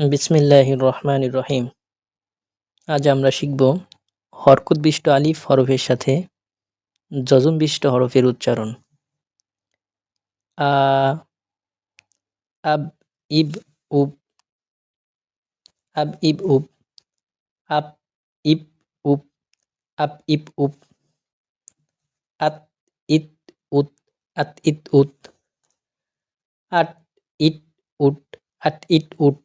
বিসমিল্লাহির রহমানির রহিম। আজ আমরা শিখব হরকতবিষ্ট আলিফ হরফের সাথে যজমবিষ্ট হরফের উচ্চারণ। আ, আব, ইব, উব, আব, ইব, উব, আপ, ইব, উব, আপ, ইব, উব, আত, ইত, উত, আত, ইত, উত, আট, ইট, উট, আট, ইট, উট,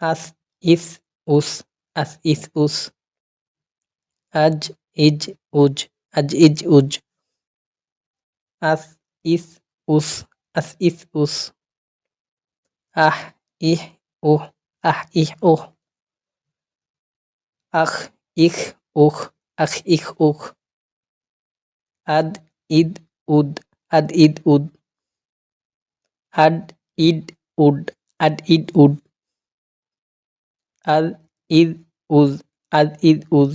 আস, ইস, উস, আস, ইস, উস, আজ, ইজ, উজ, আজ, ইজ, উজ, আস, ইস, উস, আস, ইস, উস, আহ, ইহ, উহ, আহ, ইহ, উহ, আখ, ইখ, উখ, আখ, ইখ, উখ, আদ, ইদ, উদ, আদ, ইদ, উদ, আড, ইড, উড, আড, ইড, উড, আদ, ইদ, উজ, আদ, ইদ, উজ,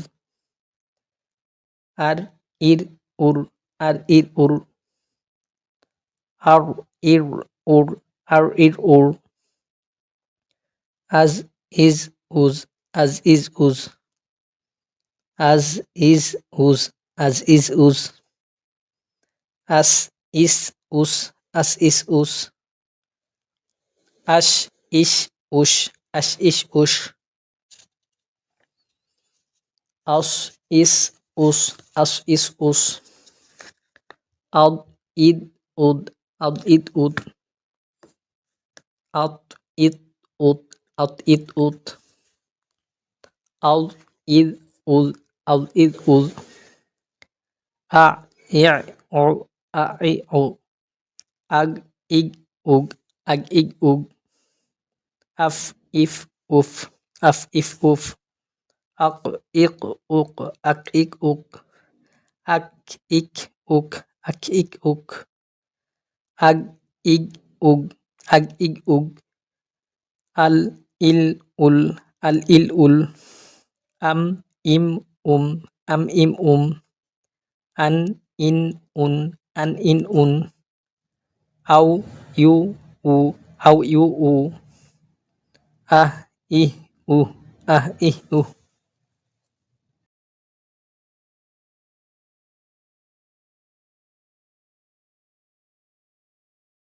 আর, ইর, উর, আর, ইর, উর, আর, ইর, উর, আর, ইর, উর, আজ, ইজ, উজ, আজ, ইজ, উজ, আজ, ইজ, উজ, আজ, ইজ, উজ, আস, ইস, উস, আস, ইস, উস, আশ, ইশ, উশ, আশ, ইশ, উশ, আস, ইস, উস, আস, ইস, উস, আদ, ইদ, উদ, আদ, ইদ, উদ, আত, ইত, উত, আত, ইত, উত, আল, ইদ, উল, আল, ইদ, উল, আ, ইয়া, ও, আ, ই, ও, আগ, ইগ, উগ, আগ, ইগ, উগ, আফ, ইফ, উফ, আফ, ইফ, উফ, আক, ইক, উক, আক, ইক, উক, আক, ইক, উক, আক, ইক, উক, আগ, ইগ, উগ, আগ, ইগ, উগ, আল, ইল, উল, আল, ইল, উল, আম, ইম, আম, ইম, আন, ইন, উন, আন, ইন, উন, আউ, ইউ, উ, আউ, ইউ, উ, আহ, ইহ, উহ, আহ, ইহ, উহ।